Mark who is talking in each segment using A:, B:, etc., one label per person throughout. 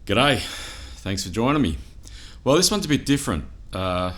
A: G'day, thanks for joining me. Well, this one's a bit different. I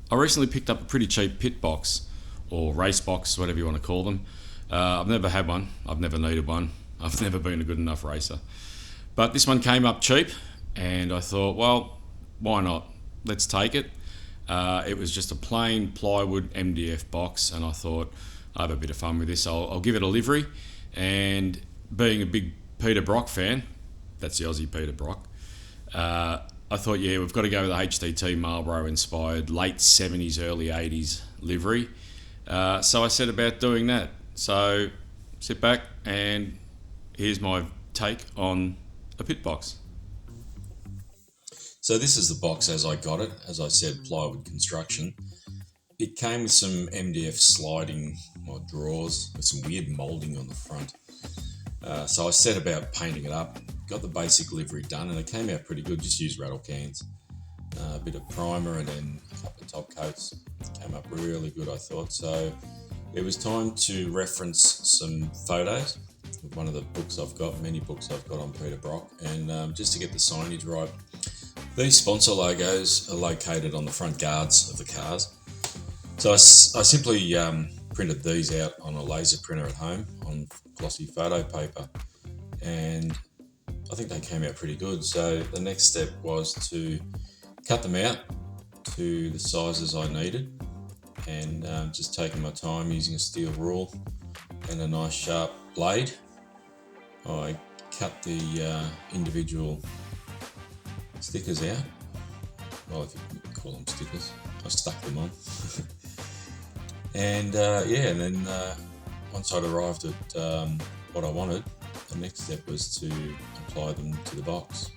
A: recently picked up a pretty cheap pit box, or race box, whatever you want to call them. I've never had one, I've never needed one, I've never been a good enough racer. But this one came up cheap, and I thought, well, why not? Let's take it. It was just a plain plywood MDF box, and I thought, I have a bit of fun with this. I'll give it a livery, and being a big Peter Brock fan, that's the Aussie Peter Brock, I thought, yeah, we've got to go with the HDT Marlboro inspired late 70s, early 80s livery. So I set about doing that. So sit back and here's my take on a pit box.
B: So this is the box as I got it, as I said, plywood construction. It came with some MDF sliding drawers with some weird moulding on the front. So I set about painting it up, got the basic livery done, and it came out pretty good. Just used rattle cans, a bit of primer, and then a couple of top coats. Came up really good, I thought. So it was time to reference some photos of one of the books I've got, many books I've got on Peter Brock, and just to get the signage right. These sponsor logos are located on the front guards of the cars. So I simply printed these out on a laser printer at home on glossy photo paper, and I think they came out pretty good. So the next step was to cut them out to the sizes I needed, and just taking my time using a steel rule and a nice sharp blade. I cut the individual stickers out. Well, if you can call them stickers, I stuck them on. And and then once I'd arrived at what I wanted, the next step was to apply them to the box.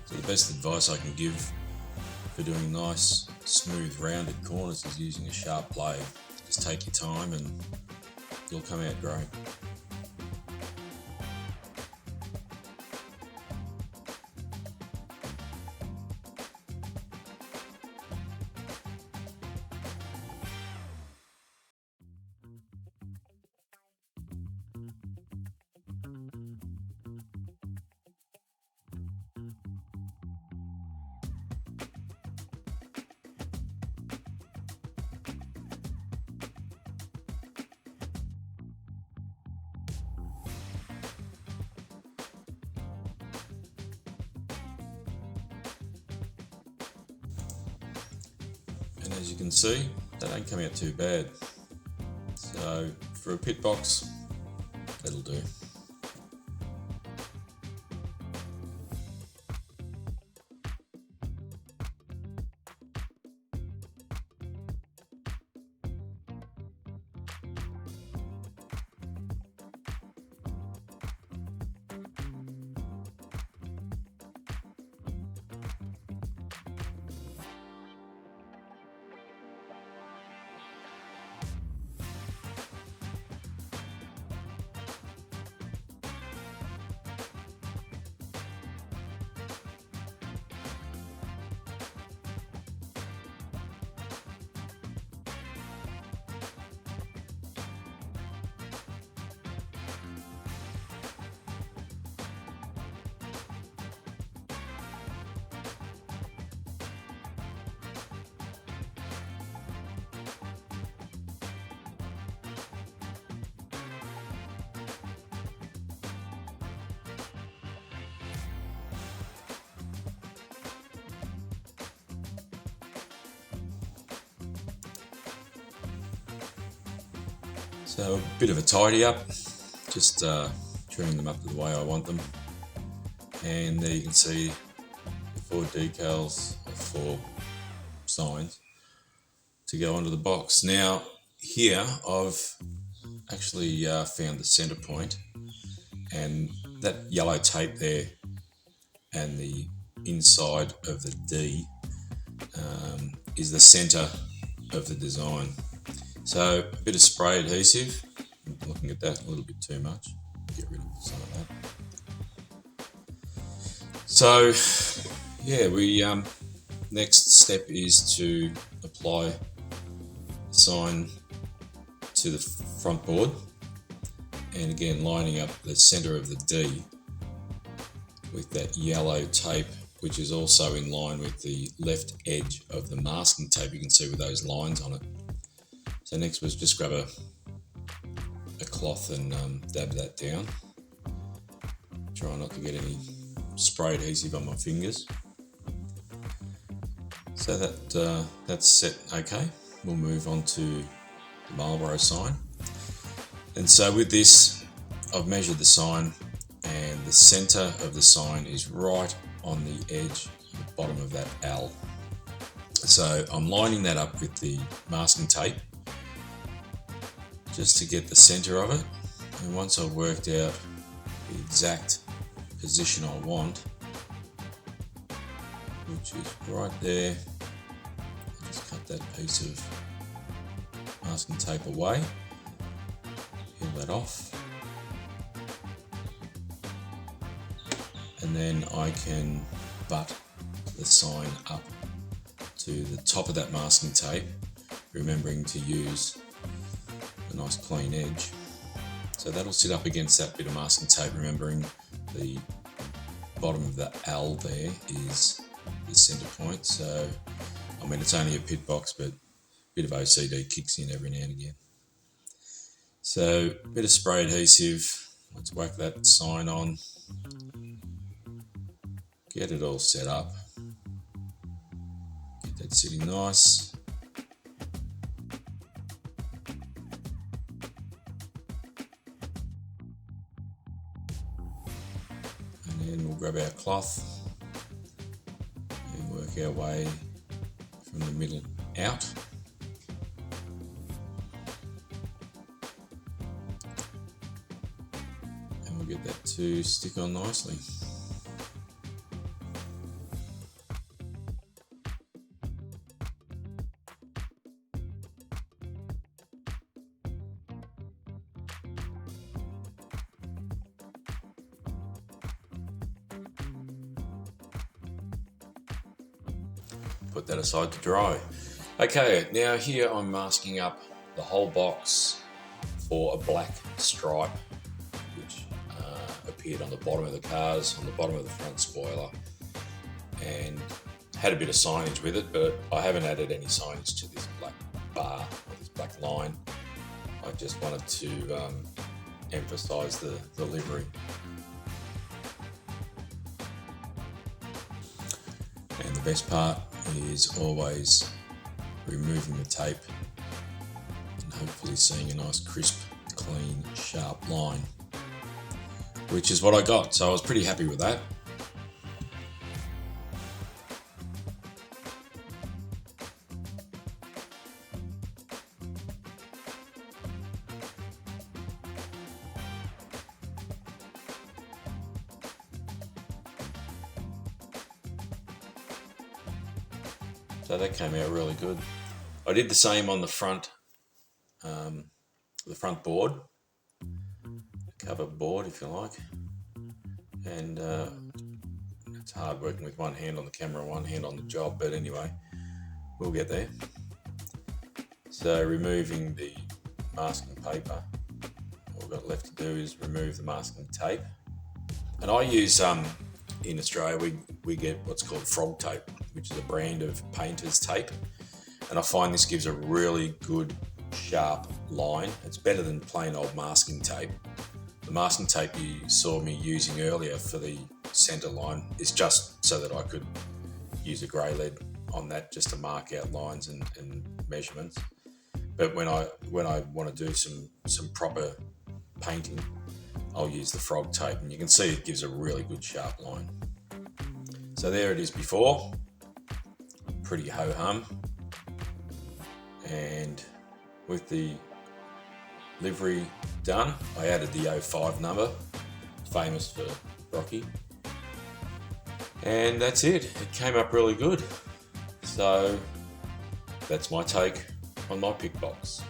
B: So the best advice I can give for doing nice, smooth, rounded corners is using a sharp blade. Just take your time and it'll come out great. And as you can see, that ain't come out too bad. So for a pit box, that'll do. So a bit of a tidy up, just trimming them up to the way I want them. And there you can see the 4 decals or 4 signs to go onto the box. Now here I've actually found the center point, and that yellow tape there and the inside of the D is the center of the design. So a bit of spray adhesive, I'm looking at that a little bit too much. get rid of some of that. So yeah, we next step is to apply the sign to the front board, and again lining up the center of the D with that yellow tape, which is also in line with the left edge of the masking tape. You can see with those lines on it. So next was just grab a cloth and dab that down. Try not to get any spray adhesive on my fingers. So that's set okay. We'll move on to the Marlboro sign. And so with this, I've measured the sign, and the center of the sign is right on the edge, the bottom of that L. So I'm lining that up with the masking tape just to get the center of it. And once I've worked out the exact position I want, which is right there, I'll just cut that piece of masking tape away, peel that off, and then I can butt the sign up to the top of that masking tape, remembering to use a nice clean edge. So that'll sit up against that bit of masking tape, remembering the bottom of the L there is the center point. So I mean, it's only a pit box, but a bit of OCD kicks in every now and again. So a bit of spray adhesive, let's whack that sign on, get it all set up, get that sitting nice. And then we'll grab our cloth and work our way from the middle out. And we'll get that to stick on nicely. Put that aside to dry. Okay, now here I'm masking up the whole box for a black stripe, which appeared on the bottom of the cars, on the bottom of the front spoiler, and had a bit of signage with it, but I haven't added any signage to this black bar or this black line. I just wanted to emphasize the livery. And the best part is always removing the tape and hopefully seeing a nice crisp, clean, sharp line, which is what I got. So I was pretty happy with that. So that came out really good. I did the same on the front board, cover board if you like, and it's hard working with one hand on the camera, one hand on the job, but anyway, we'll get there. So removing the masking paper, all we've got left to do is remove the masking tape. And I use, in Australia, we get what's called frog tape, which is a brand of painter's tape. And I find this gives a really good, sharp line. It's better than plain old masking tape. The masking tape you saw me using earlier for the center line is just so that I could use a grey lead on that just to mark out lines and measurements. But when I want to do some proper painting, I'll use the frog tape, and you can see it gives a really good sharp line. So there it is before, pretty ho-hum. And with the livery done, I added the 05 number, famous for Rocky. And that's it. It came up really good. So that's my take on my pick box.